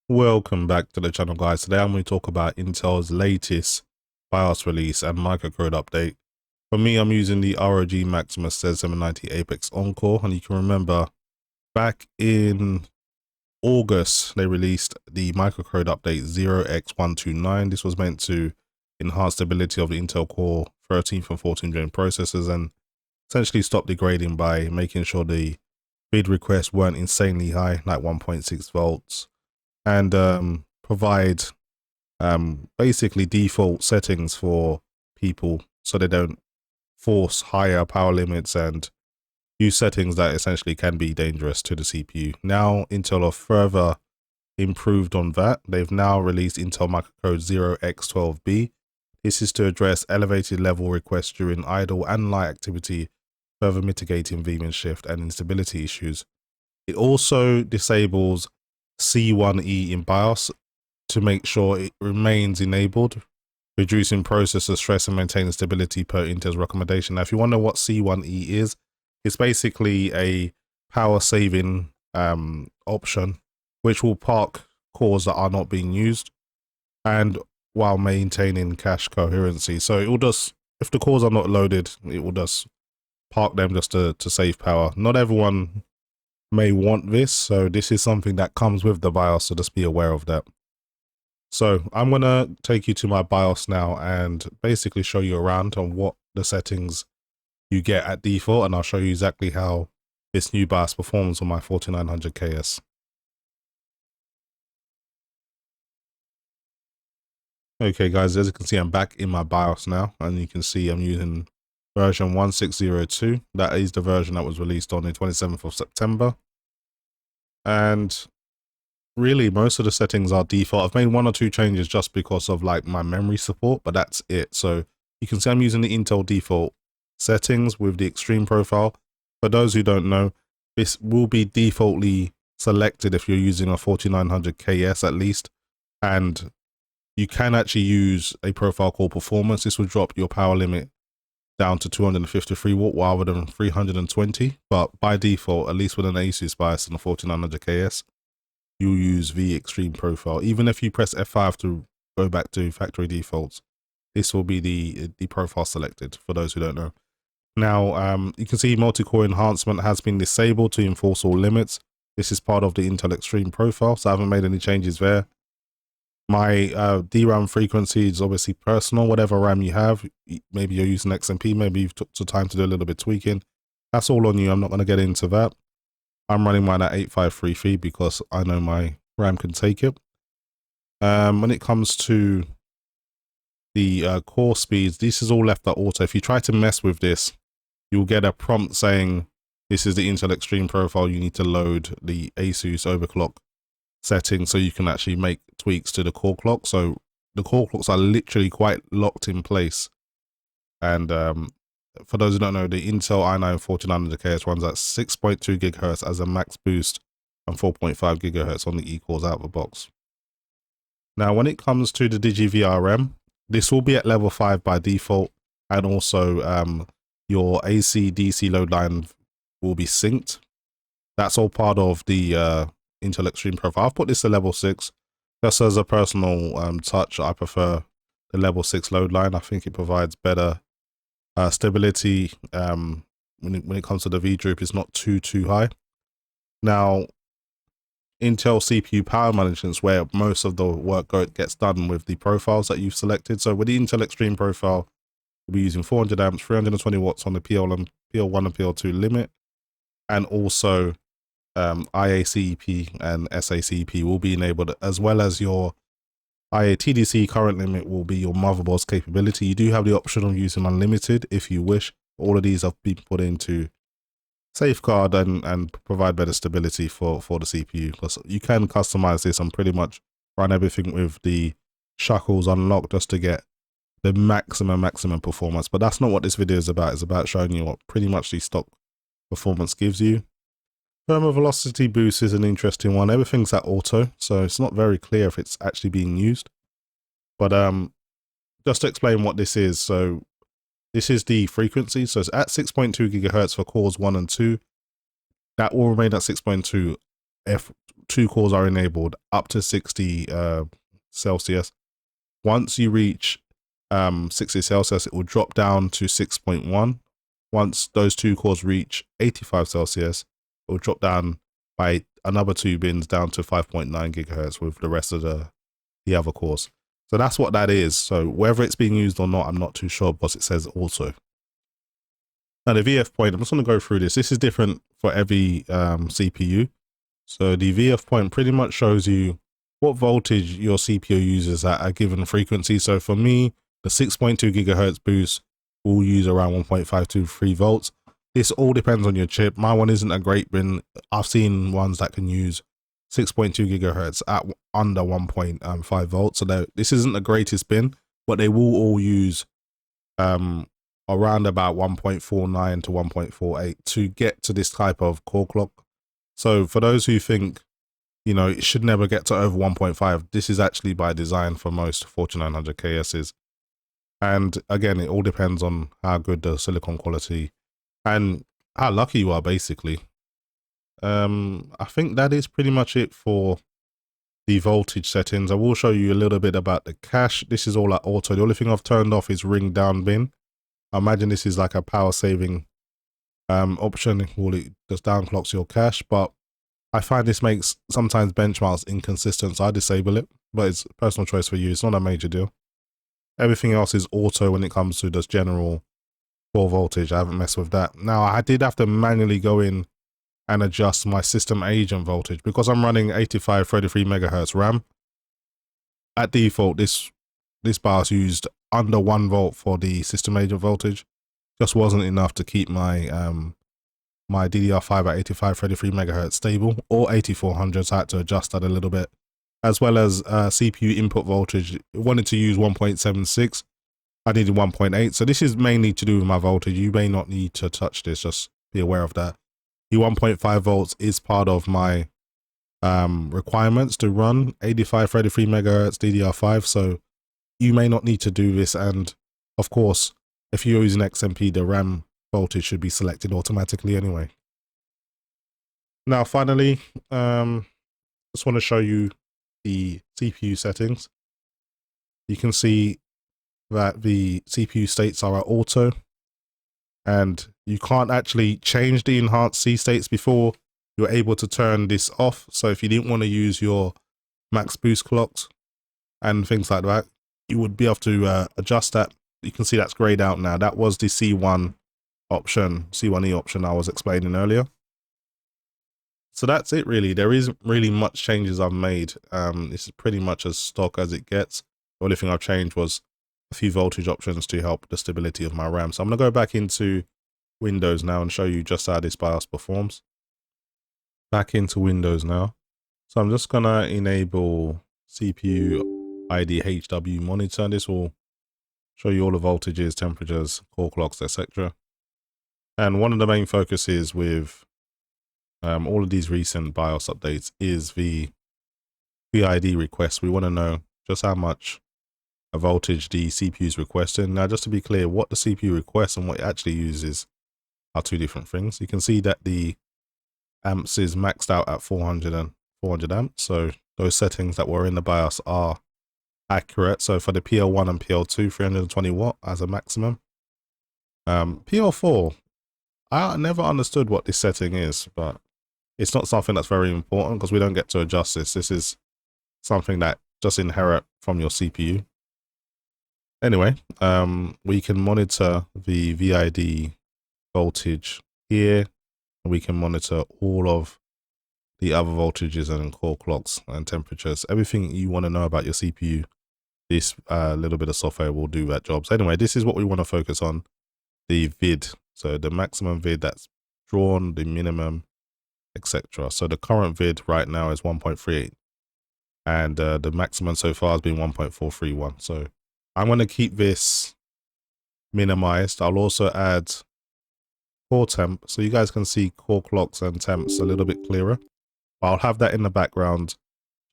Welcome back to the channel, guys. Today I'm going to talk about Intel's latest BIOS release and microcode update. For me, I'm using the ROG MAXIMUS Z790 Apex Encore, and you can remember back in August they released the microcode update 0x129. This was meant to enhance stability of the Intel Core 13th and 14th gen processors and essentially stop degrading by making sure the bid requests weren't insanely high, like 1.6 volts. And provide basically default settings for people so they don't force higher power limits and use settings that essentially can be dangerous to the CPU. Now Intel have further improved on that. They've now released Intel Microcode 0x12b. This is to address elevated level requests during idle and light activity, further mitigating Vmin shift and instability issues. It also disables C1E in BIOS to make sure it remains enabled, reducing processor stress and maintaining stability per Intel's recommendation. Now, if you wonder what C1E is, it's basically a power saving option which will park cores that are not being used and while maintaining cache coherency. So it will just, if the cores are not loaded, it will just park them just to save power. Not everyone may want this, so this is something that comes with the BIOS, so just be aware of that. So I'm gonna take you to my BIOS now and basically show you around on what the settings you get at default, and I'll show you exactly how this new BIOS performs on my 4900KS. Okay guys, as you can see, I'm back in my BIOS now, and you can see I'm using version 1602. That is the version that was released on the 27th of September. And really, most of the settings are default. I've made one or two changes just because of like my memory support, but that's it. So you can see I'm using the Intel default settings with the extreme profile. For those who don't know, this will be defaultly selected if you're using a 4900KS at least. And you can actually use a profile called performance. This will drop your power limit down to 253 watt rather than 320, but by default, at least with an Asus BIOS and a 4900KS, you use the extreme profile. Even if you press F5 to go back to factory defaults, this will be the profile selected, for those who don't know. Now, you can see multi-core enhancement has been disabled to enforce all limits. This is part of the Intel Extreme profile, so I haven't made any changes there. My DRAM frequency is obviously personal. Whatever RAM you have, maybe you're using XMP, maybe you've took some time to do a little bit tweaking. That's all on you. I'm not going to get into that. I'm running mine at 8533 because I know my RAM can take it. When it comes to the core speeds, this is all left at auto. If you try to mess with this, you'll get a prompt saying this is the Intel Extreme profile. You need to load the Asus overclock settings so you can actually make tweaks to the core clock. So the core clocks are literally quite locked in place. And for those who don't know, the Intel i9 4900KS runs at 6.2 GHz as a max boost and 4.5 GHz on the E-cores out of the box. Now, when it comes to the DigiVRM, this will be at level 5 by default, and also your AC/DC load line will be synced. That's all part of the Intel Extreme profile. I've put this to level 6 just as a personal touch. I prefer the level 6 load line. I think it provides better stability when it comes to the V droop. It's not too high. Now, Intel CPU power management is where most of the work gets done with the profiles that you've selected. So with the Intel Extreme profile, we'll be using 400 amps, 320 watts on the PL1 and PL2 limit, and also IACP and SACP will be enabled, as well as your IATDC current limit will be your motherboard's capability. You do have the option of using unlimited if you wish. All of these have been put into safeguard and provide better stability for the CPU, because you can customize this and pretty much run everything with the shackles unlocked just to get the maximum performance. But that's not what this video is about. It's about showing you what pretty much the stock performance gives you. Thermal velocity boost is an interesting one. Everything's at auto, so it's not very clear if it's actually being used. But just to explain what this is, so this is the frequency. So it's at 6.2 GHz for cores 1 and 2. That will remain at 6.2 2 cores are enabled up to 60 Celsius. Once you reach 60 Celsius, it will drop down to 6.1. Once those 2 cores reach 85 Celsius, it will drop down by another 2 bins down to 5.9 gigahertz with the rest of the other cores. So that's what that is. So whether it's being used or not, I'm not too sure, because it says also. Now the VF point, I'm just going to go through this. This is different for every CPU. So the VF point pretty much shows you what voltage your CPU uses at a given frequency. So for me, the 6.2 gigahertz boost will use around 1.523 volts. This all depends on your chip. My one isn't a great bin. I've seen ones that can use 6.2 gigahertz at under 1.5 volts. So this isn't the greatest bin, but they will all use around about 1.49 to 1.48 to get to this type of core clock. So for those who think, you know, it should never get to over 1.5, this is actually by design for most 4900 KSs. And again, it all depends on how good the silicon quality and how lucky you are, basically. I think that is pretty much it for the voltage settings. I will show you a little bit about the cache. This is all at auto. The only thing I've turned off is ring down bin. I imagine this is like a power saving option. Well, it just downclocks your cache, but I find this makes sometimes benchmarks inconsistent, so I disable it, but it's a personal choice for you. It's not a major deal. Everything else is auto when it comes to just general core voltage. I haven't messed with that. Now, I did have to manually go in and adjust my system agent voltage because I'm running 8533 megahertz RAM. At default, this BIOS used under 1 volt for the system agent voltage. Just wasn't enough to keep my my DDR5 at 8533 megahertz stable, or 8400, so I had to adjust that a little bit. As well as CPU input voltage, it wanted to use 1.76. I needed 1.8. So this is mainly to do with my voltage. You may not need to touch this, just be aware of that. The 1.5 volts is part of my requirements to run 8533 megahertz DDR5. So you may not need to do this. And of course, if you're using XMP, the RAM voltage should be selected automatically anyway. Now, finally, just want to show you the CPU settings. You can see that the CPU states are at auto, and you can't actually change the enhanced C states before you're able to turn this off. So if you didn't want to use your max boost clocks and things like that, you would be able to adjust that. You can see that's grayed out now. That was the C1 option, C1E option I was explaining earlier. So that's it really. There isn't really much changes I've made. This is pretty much as stock as it gets. The only thing I've changed was a few voltage options to help the stability of my RAM. So I'm going to go back into Windows now and show you just how this BIOS performs. Back into Windows now. So I'm just going to enable CPU ID HW monitor. This will show you all the voltages, temperatures, core clocks, etc. And one of the main focuses with all of these recent BIOS updates is the VID request. We want to know just how much a voltage the CPU is requesting. Now, just to be clear, what the CPU requests and what it actually uses are two different things. You can see that the amps is maxed out at 400 amps. So those settings that were in the BIOS are accurate. So for the PL1 and PL2, 320 watt as a maximum. PL4, I never understood what this setting is, but it's not something that's very important because we don't get to adjust this. This is something that just inherit from your CPU. Anyway, we can monitor the VID voltage here. We can monitor all of the other voltages and core clocks and temperatures. Everything you want to know about your CPU, this little bit of software will do that job. So anyway, this is what we want to focus on, the vid. So the maximum vid that's drawn, the minimum, etc. So the current vid right now is 1.38, and the maximum so far has been 1.431. So I'm going to keep this minimized. I'll also add core temp so you guys can see core clocks and temps a little bit clearer. But I'll have that in the background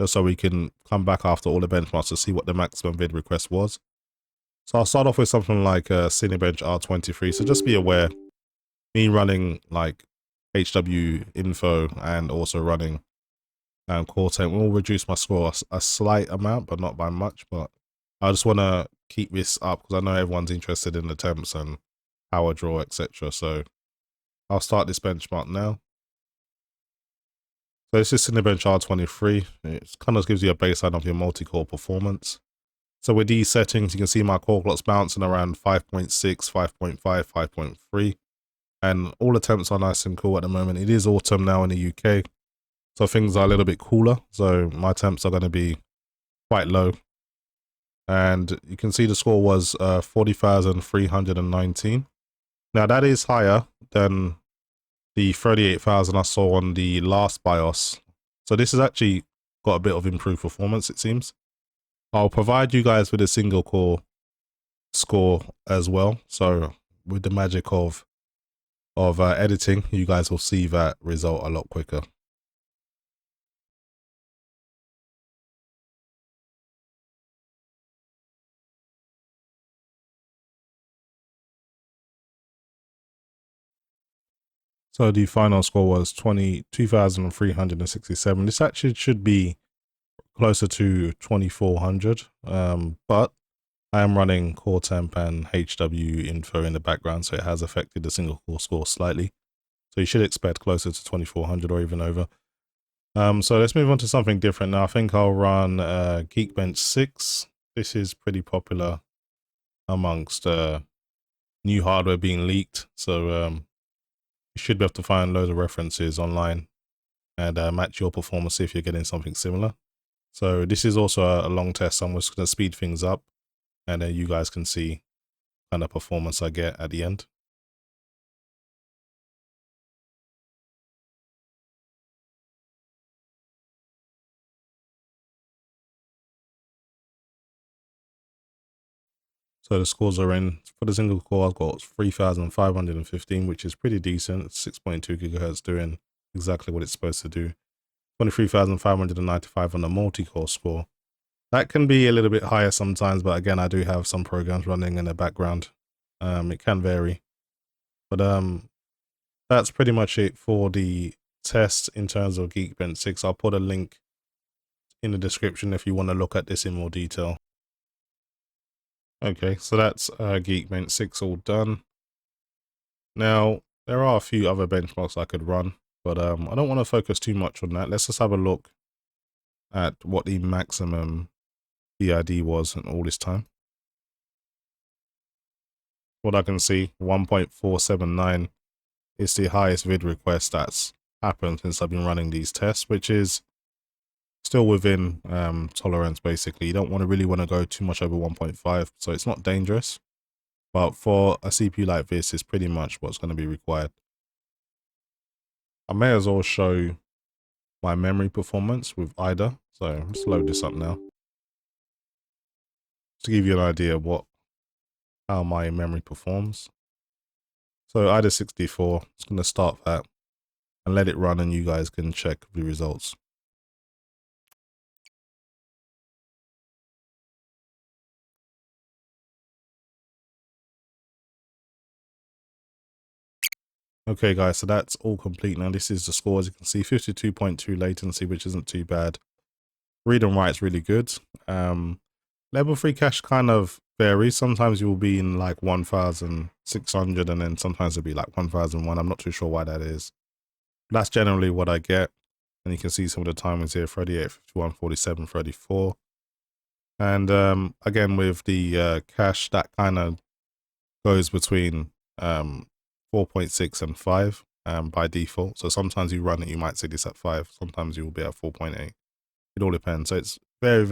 just so we can come back after all the benchmarks to see what the maximum vid request was. So I'll start off with something like a Cinebench R23. So just be aware, me running like HW info and also running Core 10 will reduce my score a slight amount, but not by much. But I just want to keep this up because I know everyone's interested in the temps and power draw, etc. So I'll start this benchmark now. So this is Cinebench R23. It kind of gives you a baseline of your multi-core performance. So with these settings, you can see my core clocks bouncing around 5.6, 5.5, 5.3. And all the temps are nice and cool at the moment. It is autumn now in the UK, so things are a little bit cooler. So my temps are going to be quite low. And you can see the score was 40,319. Now that is higher than the 38,000 I saw on the last BIOS. So this has actually got a bit of improved performance, it seems. I'll provide you guys with a single core score as well. So with the magic of editing, you guys will see that result a lot quicker. So the final score was 2,367. This actually should be closer to 2,400, but I am running core temp and HW info in the background, so it has affected the single core score slightly. So you should expect closer to 2,400 or even over. So let's move on to something different now. I think I'll run Geekbench 6. This is pretty popular amongst new hardware being leaked. So you should be able to find loads of references online and match your performance if you're getting something similar. So this is also a long test. So I'm just going to speed things up and then you guys can see kind of performance I get at the end. So the scores are in. For the single core, I've got 3,515, which is pretty decent. It's 6.2 gigahertz doing exactly what it's supposed to do. 23,595 on the multi-core score. That can be a little bit higher sometimes, but again, I do have some programs running in the background. It can vary. But that's pretty much it for the test in terms of Geekbench 6. I'll put a link in the description if you want to look at this in more detail. Okay, so that's Geekbench 6 all done. Now, there are a few other benchmarks I could run, but I don't want to focus too much on that. Let's just have a look at what the maximum PID was in all this time. What I can see, 1.479 is the highest vid request that's happened since I've been running these tests, which is still within tolerance. Basically, you don't really want to go too much over 1.5, so it's not dangerous, but for a CPU like this, it's pretty much what's going to be required. I may as well show my memory performance with IDA, so let's load this up now to give you an idea of how my memory performs. So IDA 64, it's going to start that and let it run, and you guys can check the results. Okay guys, so that's all complete now. This is the score. As you can see, 52.2 latency, which isn't too bad. Read and write's really good. Level 3 cache kind of varies. Sometimes you will be in like 1,600 and then sometimes it'll be like 1,001. I'm not too sure why that is. That's generally what I get. And you can see some of the timings here, 38, 51, 47, 34. And again, with the cache, that kind of goes between 4.6 and 5 by default. So sometimes you run it, you might see this at 5. Sometimes you will be at 4.8. It all depends. So it's very,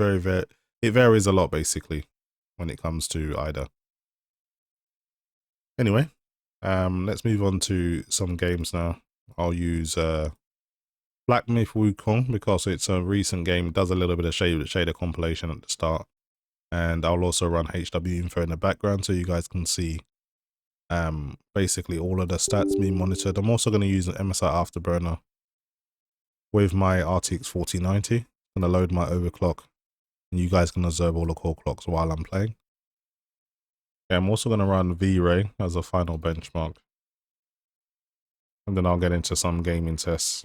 it varies a lot basically when it comes to IDA. Anyway, let's move on to some games now. I'll use Black Myth Wukong because it's a recent game. It does a little bit of shader compilation at the start. And I'll also run HW info in the background so you guys can see basically all of the stats being monitored. I'm also going to use an MSI Afterburner with my RTX 4090. I'm going to load my overclock and you guys can observe all the core clocks while I'm playing. Okay, I'm also going to run V-Ray as a final benchmark. And then I'll get into some gaming tests.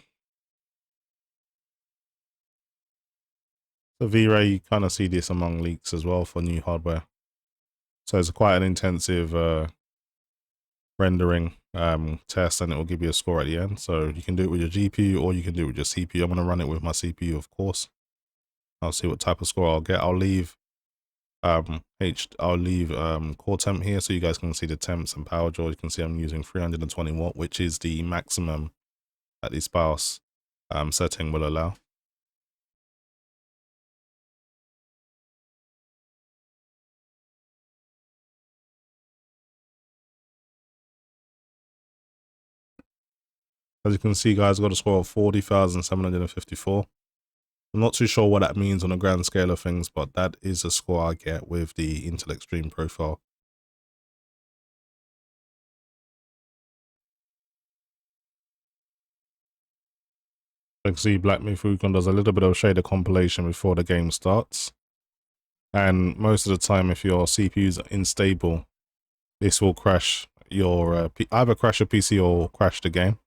So V-Ray, you kind of see this among leaks as well for new hardware. So it's quite an intensive rendering test, and it will give you a score at the end. So you can do it with your GPU or you can do it with your CPU. I'm going to run it with my CPU, of course. I'll see what type of score I'll get. I'll leave core temp here so you guys can see the temps and power draw. You can see I'm using 320 watt, which is the maximum that this BIOS setting will allow. As you can see, guys, I got a score of 40,754. I'm not too sure what that means on a grand scale of things, but that is a score I get with the Intel Extreme profile. You can see Black Myth Wukong does a little bit of shader compilation before the game starts. And most of the time, if your CPU is unstable, this will crash your either crash your PC or crash the game.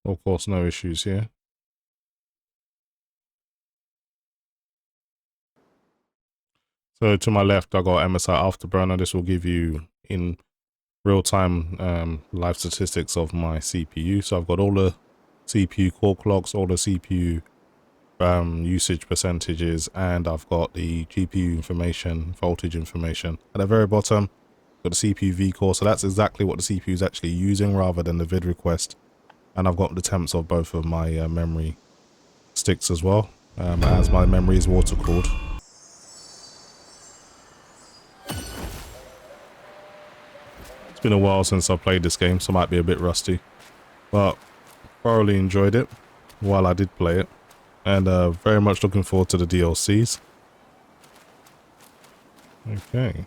Of course, no issues here. So to my left, I got MSI Afterburner. This will give you in real-time live statistics of my CPU. So I've got all the CPU core clocks, all the CPU usage percentages, and I've got the GPU information, voltage information. At the very bottom, got the CPU vCore. So that's exactly what the CPU is actually using rather than the vid request. And I've got the temps of both of my memory sticks as well, as my memory is water cooled. It's been a while since I played this game, so I might be a bit rusty, but thoroughly enjoyed it while I did play it, and very much looking forward to the DLCs. Okay,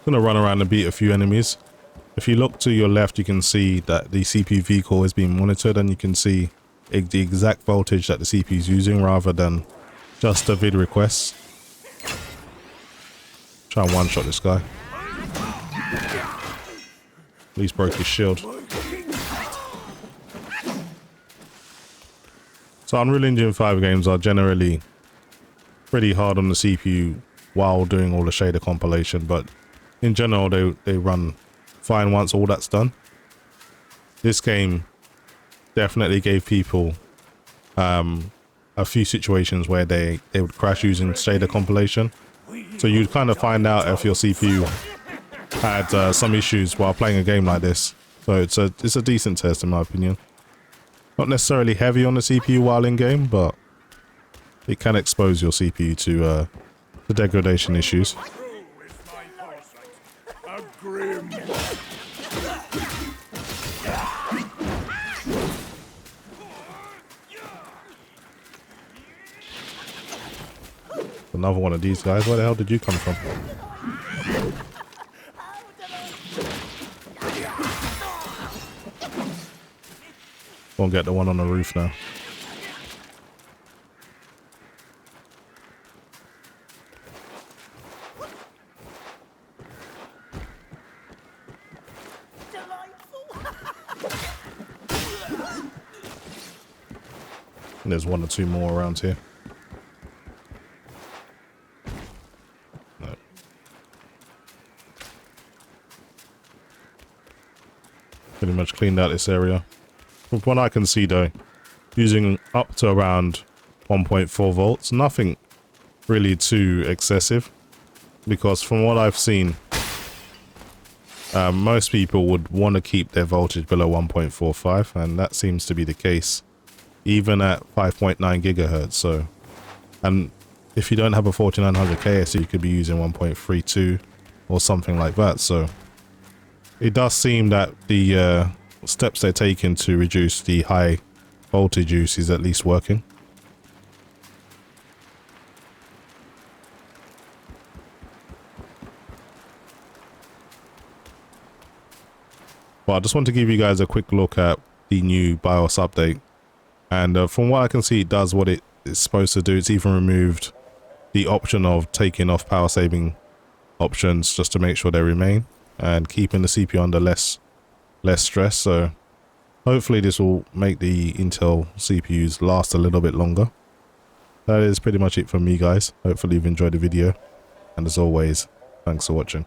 gonna run around and beat a few enemies. If you look to your left, you can see that the CPU vCore is being monitored, and you can see the exact voltage that the CPU is using rather than just the vid requests. Try and one-shot this guy. At least broke his shield. So Unreal Engine 5 games are generally pretty hard on the CPU while doing all the shader compilation, but in general they run fine once all that's done. This game definitely gave people a few situations where they would crash using shader compilation. So you'd kind of find out if your CPU had some issues while playing a game like this. So it's a decent test in my opinion. Not necessarily heavy on the CPU while in game, but it can expose your CPU to the degradation issues. Another one of these guys. Where the hell did you come from? Won't get the one on the roof now. And there's one or two more around here. No. Pretty much cleaned out this area. From what I can see though, using up to around 1.4 volts, nothing really too excessive, because from what I've seen, most people would want to keep their voltage below 1.45, and that seems to be the case even at 5.9 gigahertz. So, and if you don't have a 4900K, so you could be using 1.32 or something like that. So it does seem that the steps they're taking to reduce the high voltage use is at least working. Well, I just want to give you guys a quick look at the new BIOS update, and from what I can see, it does what it is supposed to do. It's even removed the option of taking off power saving options just to make sure they remain, and keeping the CPU under less stress. So hopefully this will make the Intel CPUs last a little bit longer. That is pretty much it from me, guys. Hopefully you've enjoyed the video, and as always, thanks for watching.